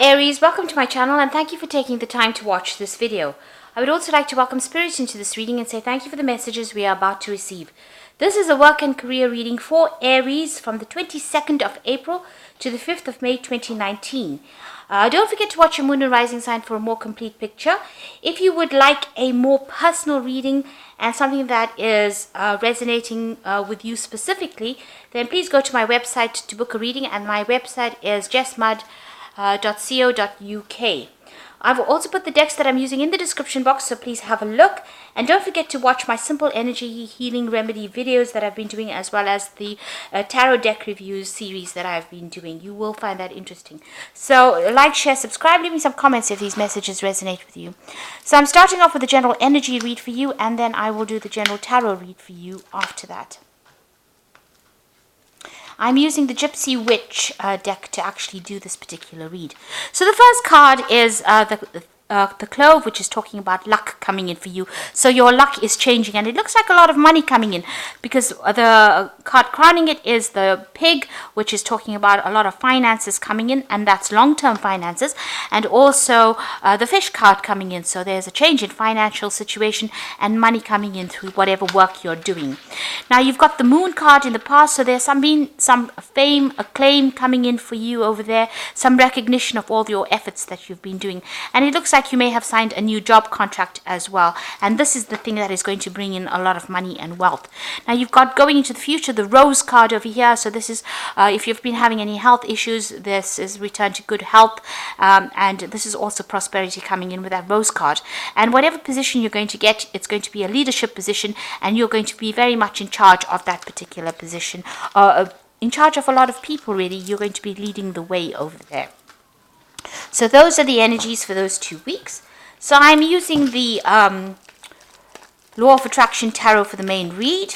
Aries, welcome to my channel and thank you for taking the time to watch this video. I would also like to welcome Spirit into this reading and say thank you for the messages we are about to receive. This is a work and career reading for Aries from the 22nd of April to the 5th of May 2019. Don't forget to watch your moon and rising sign for a more complete picture. If you would like a more personal reading and something that is resonating with you specifically, then please go to my website to book a reading, and my website is jessmud.co.uk. I've also put the decks that I'm using in the description box, so please have a look. And don't forget to watch my simple energy healing remedy videos that I've been doing, as well as the tarot deck reviews series that I've been doing. You will find that interesting. So like, share, subscribe, leave me some comments if these messages resonate with you. So I'm starting off with a general energy read for you, and then I will do the general tarot read for you after that. I'm using the Gypsy Witch deck to actually do this particular read. So the first card is the Clove, which is talking about luck coming in for you. So your luck is changing, and it looks like a lot of money coming in, because the card crowning it is the Pig, which is talking about a lot of finances coming in, and that's long-term finances, and also the Fish card coming in. So there's a change in financial situation and money coming in through whatever work you're doing. Now you've got the Moon card in the past, so there's been some fame, acclaim coming in for you over there, some recognition of all your efforts that you've been doing, and it looks like you may have signed a new job contract as well, and this is the thing that is going to bring in a lot of money and wealth. Now you've got, going into the future, the Rose card over here. So this is if you've been having any health issues, this is return to good health, and this is also prosperity coming in with that Rose card. And whatever position you're going to get, it's going to be a leadership position, and you're going to be very much in charge of that particular position, in charge of a lot of people. Really, you're going to be leading the way over there. So those are the energies for those 2 weeks. So I'm using the Law of Attraction Tarot for the main read.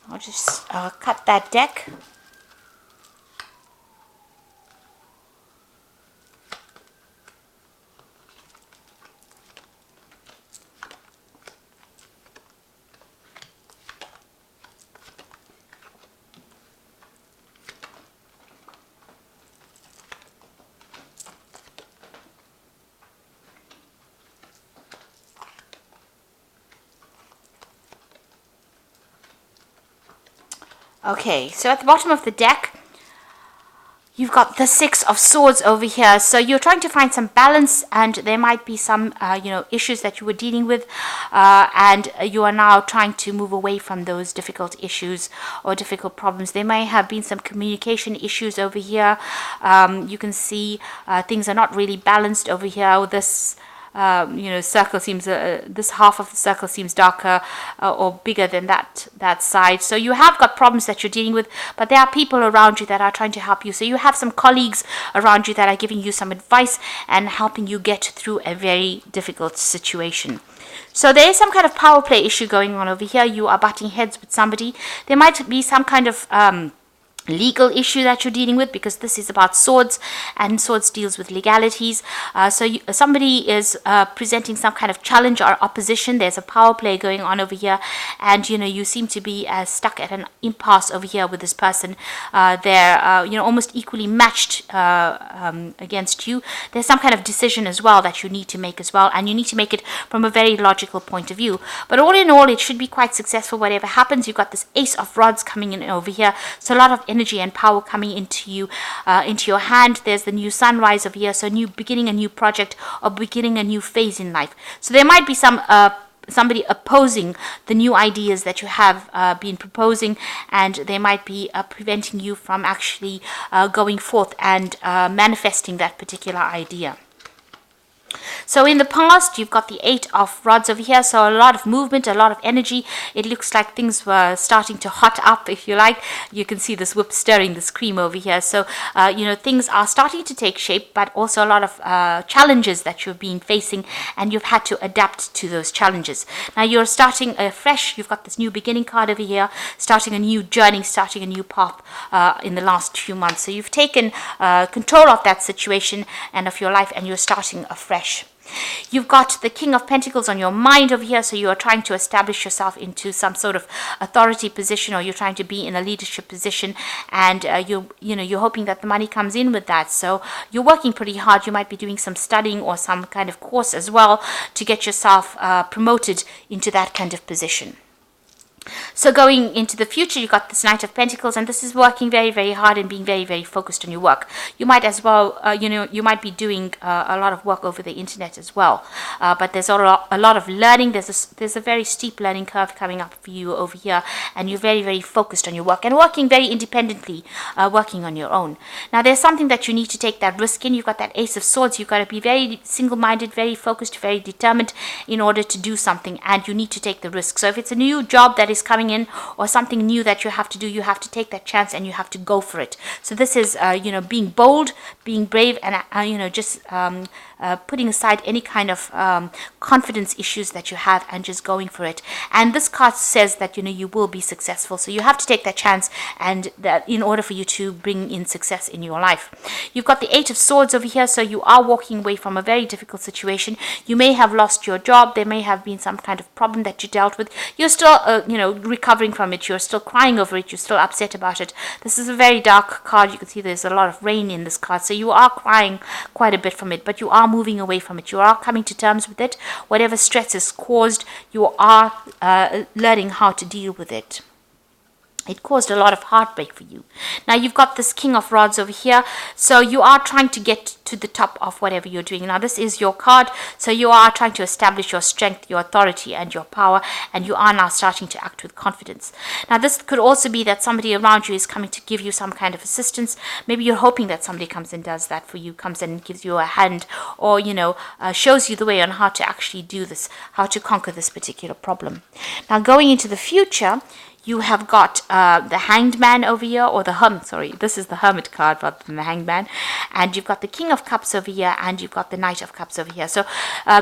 I'll just cut that deck. Okay, so at the bottom of the deck, you've got the Six of Swords over here. So you're trying to find some balance, and there might be some, issues that you were dealing with, and you are now trying to move away from those difficult issues or difficult problems. There may have been some communication issues over here. You can see things are not really balanced over here. This circle seems, this half of the circle seems darker or bigger than that side. So you have got problems that you're dealing with, but there are people around you that are trying to help you. So you have some colleagues around you that are giving you some advice and helping you get through a very difficult situation. So there is some kind of power play issue going on over here. You are butting heads with somebody. There might be some kind of legal issue that you're dealing with, because this is about swords, and swords deals with legalities. Somebody is presenting some kind of challenge or opposition. There's a power play going on over here, and you seem to be stuck at an impasse over here with this person. They're almost equally matched against you. There's some kind of decision as well that you need to make as well, and you need to make it from a very logical point of view. But all in all, it should be quite successful whatever happens. You've got this Ace of Rods coming in over here, so a lot of energy and power coming into you, into your hand. There's the new sunrise over here, so new beginning, a new project, or beginning a new phase in life. So there might be somebody opposing the new ideas that you have been proposing, and they might be preventing you from actually going forth and manifesting that particular idea. So in the past, you've got the Eight of Rods over here, so a lot of movement, a lot of energy. It looks like things were starting to hot up, if you like. You can see this whip stirring this cream over here. So, things are starting to take shape, but also a lot of challenges that you've been facing, and you've had to adapt to those challenges. Now you're starting afresh. You've got this new beginning card over here, starting a new journey, starting a new path in the last few months. So you've taken control of that situation and of your life, and you're starting afresh. You've got the King of Pentacles on your mind over here, so you are trying to establish yourself into some sort of authority position, or you're trying to be in a leadership position, and you're hoping that the money comes in with that. So you're working pretty hard. You might be doing some studying or some kind of course as well to get yourself promoted into that kind of position. So going into the future, you got this Knight of Pentacles, and this is working very, very hard and being very, very focused on your work. You might as well, you might be doing a lot of work over the internet as well. But there's a lot of learning. There's a very steep learning curve coming up for you over here, and you're very, very focused on your work and working very independently, working on your own. Now, there's something that you need to take that risk in. You've got that Ace of Swords. You've got to be very single-minded, very focused, very determined in order to do something, and you need to take the risk. So if it's a new job that is coming in, or something new that you have to do, you have to take that chance and you have to go for it. So this is being bold, being brave, and just putting aside any kind of confidence issues that you have and just going for it. And this card says that you will be successful, so you have to take that chance, and that in order for you to bring in success in your life. You've got the Eight of Swords over here, so you are walking away from a very difficult situation. You may have lost your job. There may have been some kind of problem that you dealt with. You're still recovering from it. You're still crying over it. You're still upset about it. This is a very dark card. You can see there's a lot of rain in this card, so you are crying quite a bit from it, but you are moving away from it. You are coming to terms with it. Whatever stress is caused, you are learning how to deal with it. It caused a lot of heartbreak for you. Now you've got this King of Rods over here, so you are trying to get to the top of whatever you're doing. Now this is your card, so you are trying to establish your strength, your authority, and your power, and you are now starting to act with confidence. Now this could also be that somebody around you is coming to give you some kind of assistance. Maybe you're hoping that somebody comes and does that for you, comes and gives you a hand, or shows you the way on how to actually do this, how to conquer this particular problem. Now going into the future, you have got the Hanged Man over here, or the this is the Hermit card rather than the Hanged Man. And you've got the King of Cups over here, and you've got the Knight of Cups over here. So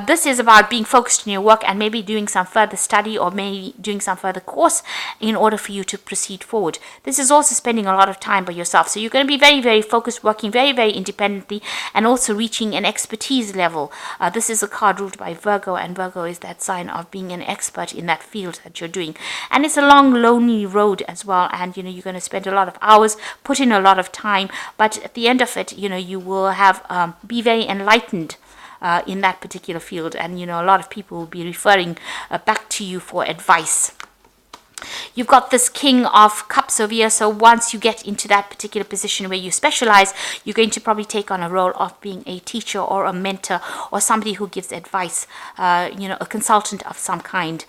this is about being focused on your work and maybe doing some further study, or maybe doing some further course in order for you to proceed forward. This is also spending a lot of time by yourself. So you're going to be very, very focused, working very, very independently, and also reaching an expertise level. This is a card ruled by Virgo, and Virgo is that sign of being an expert in that field that you're doing. And it's a long, lonely road as well, and you're going to spend a lot of hours, put in a lot of time, but at the end of it, you will have be very enlightened in that particular field, and a lot of people will be referring back to you for advice. You've got this King of Cups over here, so once you get into that particular position where you specialize, you're going to probably take on a role of being a teacher or a mentor, or somebody who gives advice, a consultant of some kind,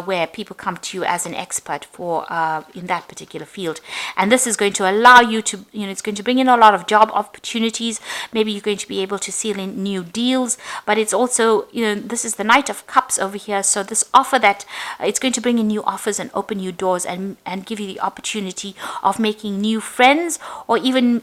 where people come to you as an expert for in that particular field. And this is going to allow you to, it's going to bring in a lot of job opportunities. Maybe you're going to be able to seal in new deals, but it's also, this is the Knight of Cups over here, so this offer that it's going to bring in new offers and open new doors, and give you the opportunity of making new friends, or even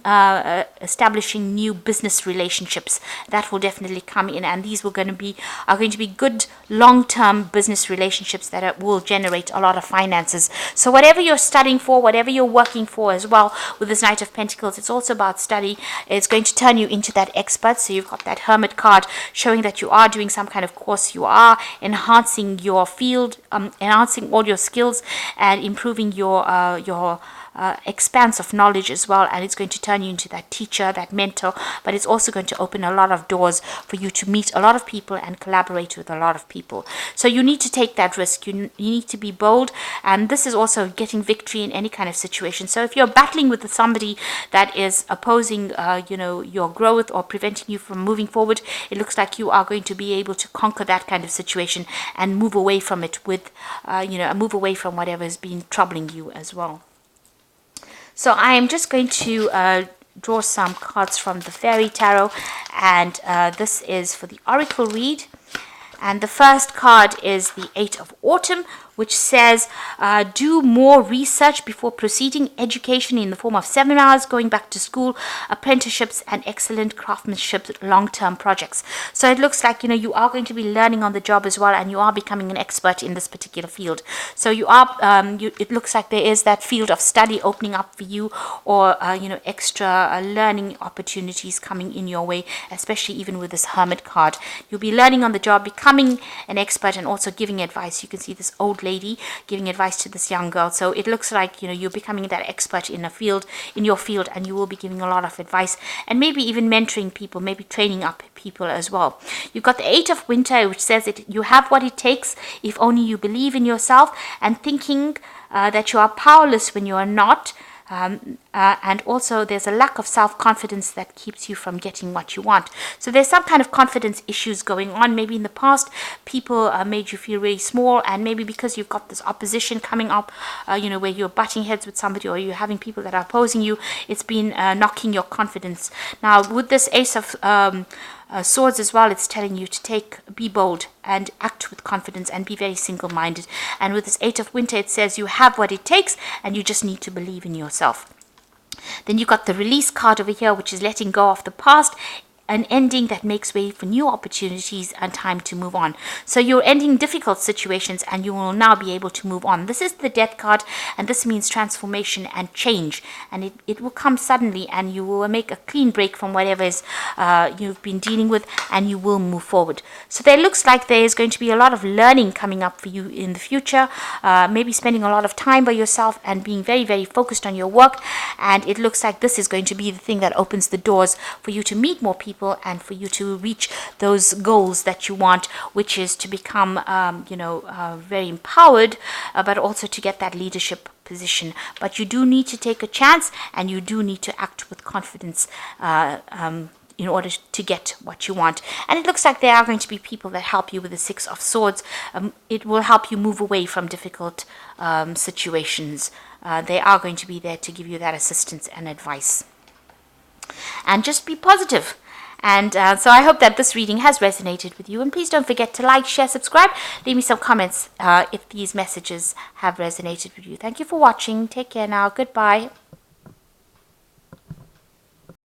establishing new business relationships. That will definitely come in, and these are going to be good long-term business relationships that will generate a lot of finances. So whatever you're studying for, whatever you're working for as well, with this Knight of Pentacles, it's also about study. It's going to turn you into that expert. So you've got that Hermit card showing that you are doing some kind of course, you are enhancing your field, enhancing all your skills, and improving your expanse of knowledge as well. And it's going to turn you into that teacher, that mentor, but it's also going to open a lot of doors for you to meet a lot of people and collaborate with a lot of people. So you need to take that risk. You need to be bold, and this is also getting victory in any kind of situation. So if you're battling with somebody that is opposing your growth, or preventing you from moving forward, it looks like you are going to be able to conquer that kind of situation and move away from it with move away from whatever has been troubling you as well. So I am just going to draw some cards from the Fairy Tarot, and this is for the Oracle read. And the first card is the Eight of Autumn, which says do more research before proceeding. Education in the form of seminars, going back to school, apprenticeships, and excellent craftsmanship long-term projects. So it looks like, you are going to be learning on the job as well, and you are becoming an expert in this particular field. So you are, it looks like there is that field of study opening up for you, or extra learning opportunities coming in your way, especially even with this Hermit card. You'll be learning on the job, becoming an expert, and also giving advice. You can see this old lady giving advice to this young girl. So it looks like, you're becoming that expert in your field, and you will be giving a lot of advice, and maybe even mentoring people, maybe training up people as well. You've got the Eight of Winter, which says that you have what it takes if only you believe in yourself, and thinking that you are powerless when you are not. And also there's a lack of self-confidence that keeps you from getting what you want. So there's some kind of confidence issues going on. Maybe in the past people made you feel really small, and maybe because you've got this opposition coming up, where you're butting heads with somebody, or you're having people that are opposing you, it's been knocking your confidence. Now with this Ace of Swords as well, it's telling you to be bold and act with confidence and be very single-minded. And with this Eight of Winter, it says you have what it takes, and you just need to believe in yourself. Then you got the Release card over here, which is letting go of the past, an ending that makes way for new opportunities and time to move on. So you're ending difficult situations, and you will now be able to move on. This is the Death card, and this means transformation and change, and it will come suddenly, and you will make a clean break from whatever is you've been dealing with, and you will move forward. So there looks like there is going to be a lot of learning coming up for you in the future, maybe spending a lot of time by yourself and being very, very focused on your work. And it looks like this is going to be the thing that opens the doors for you to meet more people, and for you to reach those goals that you want, which is to become very empowered, but also to get that leadership position. But you do need to take a chance, and you do need to act with confidence in order to get what you want. And it looks like there are going to be people that help you with the Six of Swords. It will help you move away from difficult situations. They are going to be there to give you that assistance and advice. And just be positive. And so I hope that this reading has resonated with you. And please don't forget to like, share, subscribe. Leave me some comments if these messages have resonated with you. Thank you for watching. Take care now. Goodbye.